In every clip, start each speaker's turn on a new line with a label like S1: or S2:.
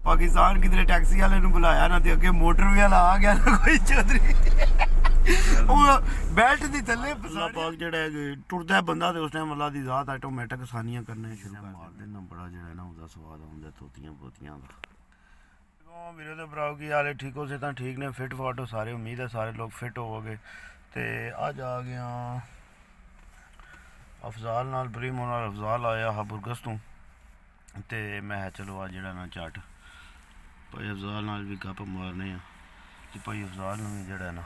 S1: पाकिस्तान किधरे टैक्सी वाले बुलाया ना, अगे मोटर वाला आ गया ना कोई चौधरी बेल्ट दी थल्ले पाक जेड़ा टुरदा बंदा ते उस टाइम अल्लाह दी जात ऑटोमेटिक आसानियां करने शुरू मार देना। बड़ा जेड़ा ना उसदा स्वाद आउंदा तोतियां पोतियां दा। मेरे तो भराओ की हाल है, ठीक हो से ठीक ने, फिट फाट हो सारे, उम्मीद है सारे लोग फिट होवोगे। ते अज आ गया अफजाल नाल, प्रीम नाल अफजाल आया हा बुरगस तों, ते मैं चलो आज जेड़ा ना झट भाई अफजाल नाल भी गप मारने आ कि भाई अफजाल नूं भी जेड़ा ना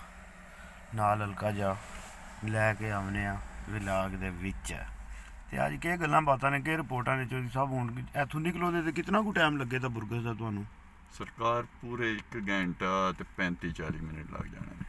S1: नाल हल्का जा लैके आने आ व्लॉग दे विच। ते अज केह् गल्लां बातां ने, केह् रिपोर्टां ने चोरी साहब, हुण इत्थों निकलोदे ते कितना कु टाइम लग्गे दा बुरगस दा तुहानूं?
S2: सरकार पूरे 1 घंटा ते 35-40 मिनट लग जाने ने।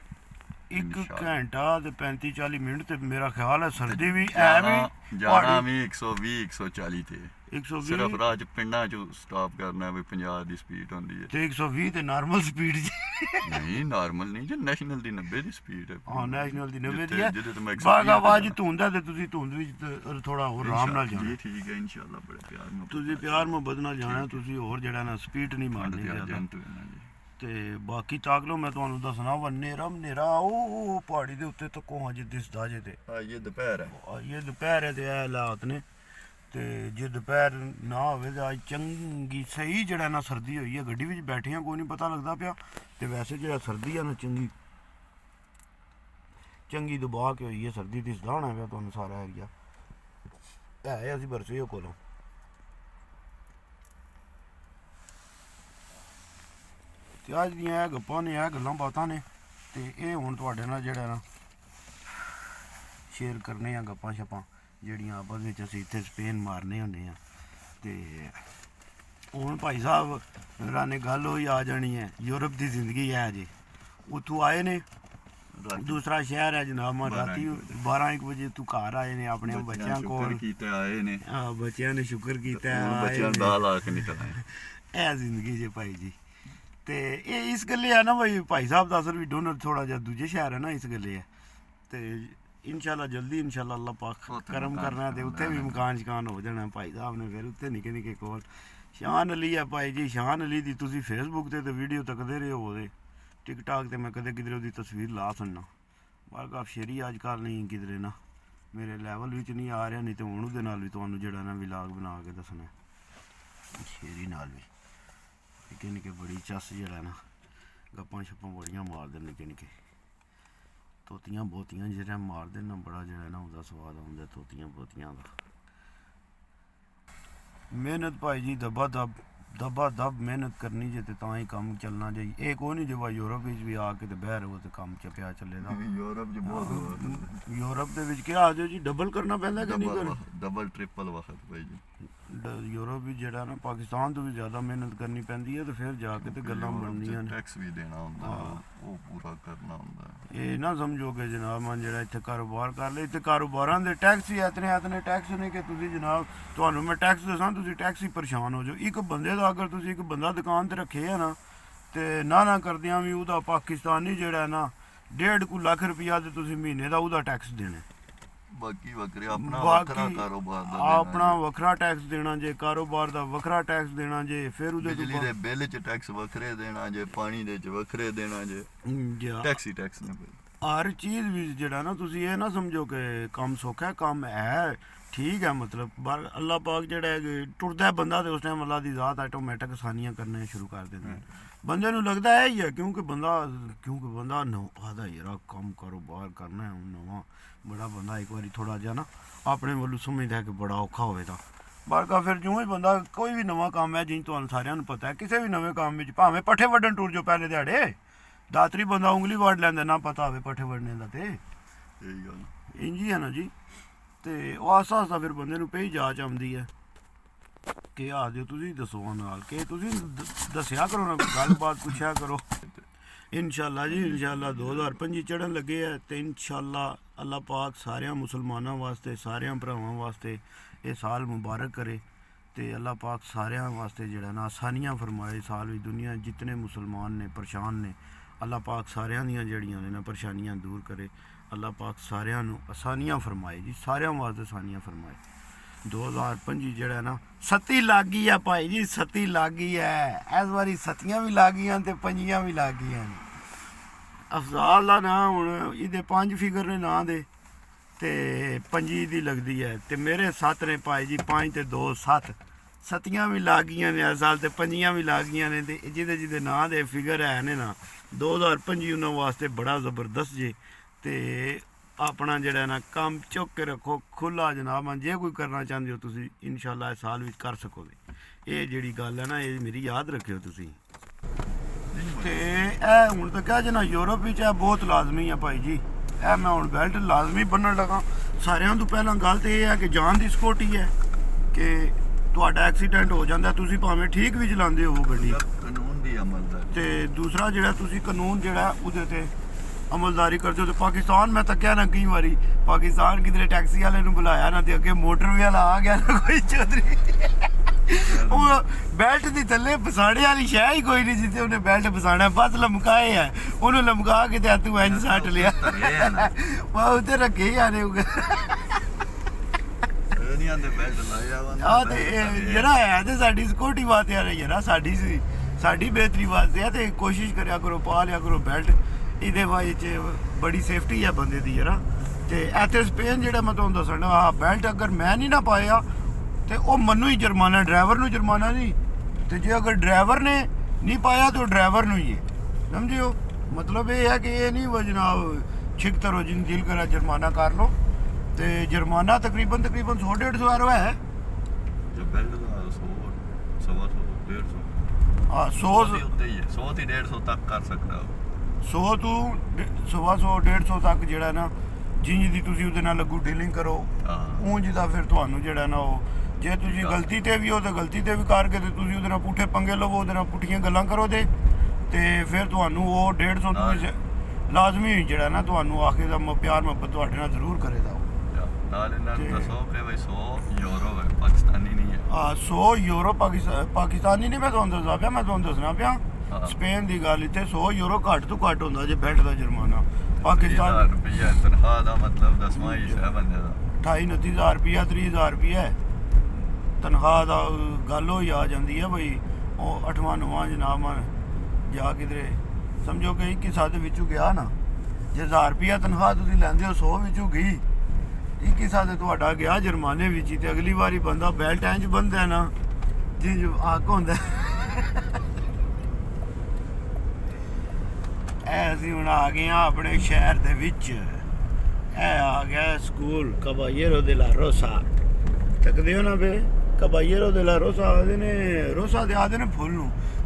S1: 1 घंटा ते 35-40 मिनट, ते मेरा ख्याल है सर्दी भी है भी
S2: जाना भी 120-140 ते
S1: 120
S2: सिर्फ राह च पिंडां च स्टॉप करना भी 50 दी स्पीड होंदी है
S1: ते 120 ते नार्मल स्पीड
S2: नहीं, नॉर्मल नहीं जी, नेशनल दी 90 दी स्पीड है।
S1: हाँ नेशनल दी 90 दी है।
S2: जिदे तो मैं
S1: बाग आवाज धुंद है ते तुसी धुंद विच थोड़ा होर आराम नाल जाना।
S2: जी ठीक है इंशाल्लाह, बड़े प्यार में
S1: तुसी प्यार मोहब्बत नाल जाना, तुसी होर जेड़ा ना स्पीड नहीं मारनी ज्यादा। ते बाकी ताकलो मैं तुहानूं दसना वा नेरा नेरा ओ पहाड़ी दे उत्ते तक्को हां जे दिसदा जे ते
S2: ये दोपहर है,
S1: ये दोपहर है ते ए हालात ने। ते जे दोपहर ना होवे ते अज चंगी सही जेड़ा ना सर्दी होई है, गड्डी विच बैठे हां कोई नहीं पता लगदा पिया। ते वैसे जेड़ा सर्दी है ना चंगी चंगी दबा के होई है सर्दी, दिसदा होना पिया तुहानूं सारा एरिया है असीं बरसे कोलों। ते अज दियां एह् गप्पां ने, एह् गल्लां बातां ने, ते एह् हुण तुहाडे नाल जेह्ड़ा ना शेयर करने आं गप्पां शप्पां जेह्ड़ियां आपस बिच असीं इत्थै स्पेन मारने होन्ने आं। ते हुण भाई साहब राने गल्ल होई आ जानी है, यूरोप दी जिंदगी है जे उत्थूं आए ने, दूसरा शहर है जनाब, मैं राती 12-1 बजे तू घर आए ने अपने बच्चों को, बच्चों ने शुक्र किया है जिंदगी जे भाई जी। ते एह् इस गल्ले है ना भाई भाई साहब दा असल भी डोनर थोड़ा जिहा दूजे शहर है ना, इस गल्ले है। ते इंशाल्लाह जल्दी इंशाल्लाह अल्लाह पाक करम करना ते उत्थे भी मकान शकान हो जाना भाई साहब ने, फिर उत्थे निक्के निक्के कोल। शान अली है भाई जी, शान अली दी तुसी फेसबुक ते वीडियो तकदे रहे हो, ते टिकटाक ते मैं कदे किधरे ओहदी तस्वीर ला सुनना। बाकी शेरी अजकल नहीं किधरे ना मेरे लैवल बिच नहीं आ रहा, नहीं तो हुण ओहदे नाल भी तुहानूं जेड़ा ना व्लॉग बना के दसना शेरी नाल भी। निक्के निक्के बड़ी चस जेड़ा ना गप्पां शप्पां बड़ियां मारदे निक्के निक्के, तोतियां बोतियां जेह्ड़ा मारदे ना, बड़ा जेड़ा ना उसदा स्वाद आउंदा तोतियां बोतियां दा। मेहनत भाई जी दबा दब मेहनत करनी जे ते तां ही कम्म चलना जे। एह् कोई नहीं जे भाई यूरोप विच भी आके ते बह रहो ते कम्म चप्या चले दा। यूरोप दे विच केह् आखदे जी, डबल करना पैंदा कि नहीं?
S2: डबल ट्रिपल वक्त भाई जी।
S1: यूरोप भी जेड़ा ना पाकिस्तान तो भी ज़्यादा मेहनत करनी पैंदी है, तो फिर जाके ते गल्लां बनदियां ने,
S2: टैक्स भी देना हुंदा, ओह पूरा करना हुंदा।
S1: एह् ना समझो कि जनाब मैं जेड़ा इत्थे कारोबार कर ले, इत्थे कारोबारां दे टैक्स ही इतने टैक्स ने कि तुसी जनाब तुहानूं मैं टैक्स दस्सां तुसी टैक्स ही परेशान हो जाओ। एक बंदे दा अगर तुसी एक बंदा दुकान ते रखे है ना, ते ना करदियां भी ओहदा पाकिस्तानी जेड़ा है ना 1.5 लाख रुपया ते तुसी महीने दा ओहदा टैक्स देना।
S2: बाकी अपना वखरा कारोबार दा
S1: अपना वखरा टैक्स देना जे, कारोबार दा वखरा टैक्स देना जे, फिर उहदे
S2: बिजली दे बिल च टैक्स वखरे देना जे, पानी दे च वखरे देना जे, टैक्स ही टैक्स ने।
S1: हर चीज़ भी जेड़ा ना तुसी एह् ना समझो कि कम्म सौखा है, कम्म है ठीक है, मतलब बार अल्लाह पाक जेड़ा टुरदा बंदा ते उस टाइम अल्लाह दी जात ऑटोमेटिक आसानियां करने शुरू कर दिंदी है। बंदे नूं लगदा है ही है क्योंकि बंदा आखदा यार कम्म कारोबार करना है नवां, बड़ा बंदा एक बारी थोड़ा जिहा ना अपने वालों समझदा है कि बड़ा औखा होवे दा। बारका फिर जिउं ही बंदा कोई भी नवां कम्म है, जि'यां तुहानूं सारिआं नूं पता है, किसी भी नवें कम्म विच भावें पट्ठे वड्ढन टुर जाओ पैह्ले ध्याड़े, दातरी बंदा उंगली वड्ढ लैंदा ना पता होवे पट्ठे वड्ढने दा, ते इंज ही है ना जी। ते ओह् आस्ता आस्ता फिर बंदे नूं पेई जाच औंदी है। केह् आखदे हो तुसी दस्सो नाल, केह् तुसी दस्सेआ करो ना, कोई गल्ल बात पुच्छेआ करो। इंशाल्लाह जी इंशाल्लाह 2025 चढ़न लगे है, ते इंशाल्लाह अल्लाह पाक सारेयां मुसलमानां वास्ते, सारेयां भरावां वास्ते एह् साल मुबारक करे, ते अल्लाह पाक सारेयां वास्ते जेड़ा ना आसानियां फरमाए। साल विच दुनिया जितने मुसलमान ने परेशान ने, अल्लाह पाक सारेयां दियां जेह्ड़ियां ने परेशानियां दूर करे, अल्लाह पाक सारेयां नूं आसानियां फरमाए जी, सारेयां वास्ते आसानियां फरमाए। 2025 ਜਿਹੜਾ ਨਾ ਸੱਤੀ ਲੱਗ ਗਈ ਆ ਭਾਈ ਜੀ, ਸੱਤੀ ਲੱਗ ਗਈ ਹੈ ਇਸ ਵਾਰੀ, ਸੱਤੀਆਂ ਵੀ ਲੱਗ ਗਈਆਂ ਤੇ ਪੰਜੀਆਂ ਵੀ ਲੱਗ ਗਈਆਂ ਨੇ। ਅਫਜ਼ਾਲ ਦਾ ਨਾਂ ਹੁਣ ਇਹਦੇ 5 ਫਿਗਰ ਨੇ ਨਾਂ ਦੇ ਤੇ 25 ਦੀ ਲੱਗਦੀ ਹੈ ਤੇ ਮੇਰੇ 7 ਨੇ ਭਾਈ ਜੀ, 5 ਤੇ 2 7, ਸੱਤੀਆਂ ਵੀ ਲੱਗ ਗਈਆਂ ਨੇ ਇਸ ਸਾਲ ਤੇ ਪੰਜੀਆਂ ਵੀ ਲੱਗ ਗਈਆਂ ਨੇ ਤੇ ਜਿਹਦੇ ਨਾਂ ਦੇ ਫਿਗਰ ਹੈ ਨੇ ਨਾ 2025 ਉਹਨਾਂ ਵਾਸਤੇ ਬੜਾ ਜ਼ਬਰਦਸਤ ਜੇ। ਤੇ ਆਪਣਾ ਜਿਹੜਾ ਨਾ ਕੰਮ ਚੁੱਕ ਕੇ ਰੱਖੋ ਖੁੱਲਾ ਜਨਾਬ, ਜੇ ਕੋਈ ਕਰਨਾ ਚਾਹੁੰਦੇ ਹੋ ਤੁਸੀਂ ਇਨਸ਼ਾਅੱਲਾ ਇਸ ਸਾਲ ਵਿੱਚ ਕਰ ਸਕੋਗੇ। ਇਹ ਜਿਹੜੀ ਗੱਲ ਹੈ ਨਾ ਇਹ ਮੇਰੀ ਯਾਦ ਰੱਖਿਓ ਤੁਸੀਂ। ਤੇ ਇਹ ਹੁਣ ਤਾਂ ਕਹਿ ਜਨਾ ਯੂਰਪ ਵਿੱਚ ਇਹ ਬਹੁਤ ਲਾਜ਼ਮੀ ਆ ਭਾਈ ਜੀ, ਇਹ ਮੈਂ ਹੁਣ ਬੈਲਟ ਲਾਜ਼ਮੀ ਬੰਨਣ ਲੱਗਾ। ਸਾਰਿਆਂ ਤੋਂ ਪਹਿਲਾਂ ਗੱਲ ਤੇ ਇਹ ਹੈ ਕਿ ਜਾਨ ਦੀ ਸਿਕਿਉਰਟੀ ਹੈ ਕਿ ਤੁਹਾਡਾ ਐਕਸੀਡੈਂਟ ਹੋ ਜਾਂਦਾ, ਤੁਸੀਂ ਭਾਵੇਂ ਠੀਕ ਵੀ ਚਲਾਉਂਦੇ ਹੋ ਗੱਡੀ,
S2: ਕਾਨੂੰਨ ਦੀ ਅਮਲਦਾਰੀ।
S1: ਤੇ ਦੂਸਰਾ ਜਿਹੜਾ ਤੁਸੀਂ ਕਾਨੂੰਨ ਜਿਹੜਾ ਉਹਦੇ ਤੇ ਅਮਲਦਾਰੀ ਕਰਦੇ ਹੋ। ਤੇ ਪਾਕਿਸਤਾਨ ਮੈਂ ਤਾਂ ਕਹਿਣਾ ਕਈ ਵਾਰੀ ਪਾਕਿਸਤਾਨ ਕਿਧਰੇ ਟੈਕਸੀ ਵਾਲੇ ਨੂੰ ਬੁਲਾਇਆ ਨਾ ਤੇ ਅੱਗੇ ਮੋਟਰਵੇ ਵਾਲਾ ਆ ਗਿਆ ਨਾ ਕੋਈ ਚੌਧਰੀ, ਉਹ ਬੈਲਟ ਦੀ ਥੱਲੇ ਫਸਾੜੇ ਵਾਲੀ ਸ਼ੈ ਹੀ ਕੋਈ ਨਹੀਂ ਜਿੱਥੇ ਉਹਨੇ ਬੈਲਟ ਫਸਾਣਾ, ਬਸ ਲਮਕਾਏ ਹੈ ਉਹਨੂੰ, ਲਮਕਾ ਕੇ ਤੇ ਤੂੰ ਇੰਜ ਸੱਟ ਲਿਆ ਵਾ ਉੱਤੇ ਰੱਖੇ ਆਨੇ
S2: ਨਹੀਂ ਆਂਦੇ ਬੈਲਟ ਲਾਇਆ ਵਾ
S1: ਆ ਤੇ ਜਿਹੜਾ ਹੈ ਤੇ ਸਾਡੀ ਸਿਕਿਉਰਟੀ ਵਾਸਤੇ ਆ ਰਹੀ ਹੈ ਨਾ, ਸਾਡੀ ਬਿਹਤਰੀ ਵਾਸਤੇ ਆ ਤੇ ਕੋਸ਼ਿਸ਼ ਕਰਿਆ ਕਰੋ, ਪਾ ਲਿਆ ਕਰੋ ਬੈਲਟ। ਇਹਦੇ ਵਿੱਚ ਬੜੀ ਸੇਫਟੀ ਹੈ ਬੰਦੇ ਦੀ ਯਾਰ। ਤੇ ਇੱਥੇ ਸਪੇਨ ਜਿਹੜਾ ਮੈਂ ਤੁਹਾਨੂੰ ਦੱਸਣਾ ਆਹ ਬੈਲਟ ਅਗਰ ਮੈਂ ਨਹੀਂ ਨਾ ਪਾਇਆ ਤੇ ਉਹ ਮੈਨੂੰ ਹੀ ਜੁਰਮਾਨਾ, ਡਰਾਈਵਰ ਨੂੰ ਜੁਰਮਾਨਾ ਨਹੀਂ, ਤੇ ਜੇ ਅਗਰ ਡਰਾਈਵਰ ਨੇ ਨਹੀਂ ਪਾਇਆ ਤਾਂ ਡਰਾਈਵਰ ਨੂੰ ਹੀ ਹੈ, ਸਮਝਿਓ। ਮਤਲਬ ਇਹ ਹੈ ਕਿ ਇਹ ਨਹੀਂ ਵਾ ਜਨਾਬ ਛਿਕ ਤਰੋ ਜਿਨ ਦਿਲ ਕਰਾ ਜੁਰਮਾਨਾ ਕਰ ਲਓ। ਤੇ ਜੁਰਮਾਨਾ ਤਕਰੀਬਨ 100-150 ਹੈ।
S2: ਜੋ ਬੈਲਟ ਦਾ 100-150
S1: ਹਾਂ 100
S2: ਦੇ ਉੱਤੇ ਹੀ ਹੈ, 100 ਤੇ 150 ਤੱਕ ਕਰ ਸਕਦਾ
S1: 100 ਤੋਂ 150 ਤੱਕ ਜਿਹੜਾ ਨਾ ਜਿੰਜ ਦੀ ਤੁਸੀਂ ਉਹਦੇ ਨਾਲ ਲੱਗੂ ਡੀਲਿੰਗ ਕਰੋ ਉਂਝ ਦਾ ਫਿਰ ਤੁਹਾਨੂੰ ਜਿਹੜਾ ਨਾ ਉਹ, ਜੇ ਤੁਸੀਂ ਗਲਤੀ ਤੇ ਵੀ ਹੋ ਤਾਂ ਗਲਤੀ ਤੇ ਵੀ ਕਰਕੇ ਤੇ ਤੁਸੀਂ ਉਹਦੇ ਨਾਲ ਪੁੱਠੇ ਪੰਗੇ ਲਵੋ, ਉਹਦੇ ਨਾਲ ਪੁੱਠੀਆਂ ਗੱਲਾਂ ਕਰੋ ਤੇ ਫਿਰ ਤੁਹਾਨੂੰ ਉਹ 150 ਤੁਸੀਂ ਲਾਜ਼ਮੀ ਜਿਹੜਾ ਨਾ ਤੁਹਾਨੂੰ ਆਖੇ ਦਾ ਪਿਆਰ ਮੁਹੱਬਤ ਤੁਹਾਡੇ ਨਾਲ ਜ਼ਰੂਰ ਕਰੇਗਾ ਉਹ।
S2: ਨਾਲ ਇਹਨਾਂ ਨੂੰ ਦੱਸੋ ਕਿ ਬਈ 100 ਯੂਰੋ ਹੈ, ਪਾਕਿਸਤਾਨੀ ਨਹੀਂ ਹੈ।
S1: 100 ਯੂਰੋ ਪਾਕਿਸਤਾਨੀ ਨਹੀਂ, ਮੈਂ ਤੁਹਾਨੂੰ ਦੱਸਦਾ ਪਿਆ, ਮੈਂ ਤੁਹਾਨੂੰ ਦੱਸਣਾ ਪਿਆ ਸਪੇਨ ਦੀ ਗੱਲ। ਇੱਥੇ 100 ਯੂਰੋ ਘੱਟ ਤੋਂ ਘੱਟ ਹੁੰਦਾ ਜੇ ਬੈਲਟ ਦਾ ਜੁਰਮਾਨਾ। ਪਾਕਿਸਤਾਨ
S2: ਰੁਪਈਆ ਤਨਖਾਹ ਦਾ ਮਤਲਬ 10ਵਾਂ ਹਿੱਸਾ ਬੰਦੇ ਦਾ
S1: 28-29 ਰੁਪਈਆ 30,000 ਰੁਪਈਆ ਤਨਖਾਹ ਦਾ ਗੱਲ ਹੋ ਆ ਜਾਂਦੀ ਹੈ ਬਈ। ਉਹ 8ਵਾਂ-9ਵਾਂ ਜਨਾਬ ਜਾ ਕਿਧਰੇ ਸਮਝੋ ਕਿ 21 ਸਾਲ ਦੇ ਵਿੱਚੋਂ ਗਿਆ ਨਾ, ਜੇ 1000 ਰੁਪਈਆ ਤਨਖਾਹ ਤੁਸੀਂ ਲੈਂਦੇ ਹੋ 100 ਵਿੱਚੋਂ ਗਈ, 21 ਸਾਲ ਤੁਹਾਡਾ ਗਿਆ ਜੁਰਮਾਨੇ ਵਿੱਚ ਹੀ। ਤੇ ਅਗਲੀ ਵਾਰੀ ਬੰਦਾ ਬੈਲਟ ਇੰਜ ਬੰਨਦਾ ਨਾ ਜਿੰਜ ਆਕ ਹੁੰਦਾ। ਅਸੀਂ ਹੁਣ ਆ ਗਏ ਹਾਂ ਆਪਣੇ ਸ਼ਹਿਰ ਦੇ ਵਿੱਚ। ਇਹ ਆ ਗਿਆ ਸਕੂਲ ਕਬਾਇਰੋ ਦੇ ਲਾ ਰੋਸਾ, ਤੱਕਦੇ ਹੋ ਨਾ ਬੇ, ਕਬਾਇਰੋ ਦੇ ਲਾ ਰੋਸਾ ਆਖਦੇ ਨੇ, ਰੋਸਾ ਦੇ ਆਖਦੇ ਨੇ ਫੁੱਲ ਨੂੰ,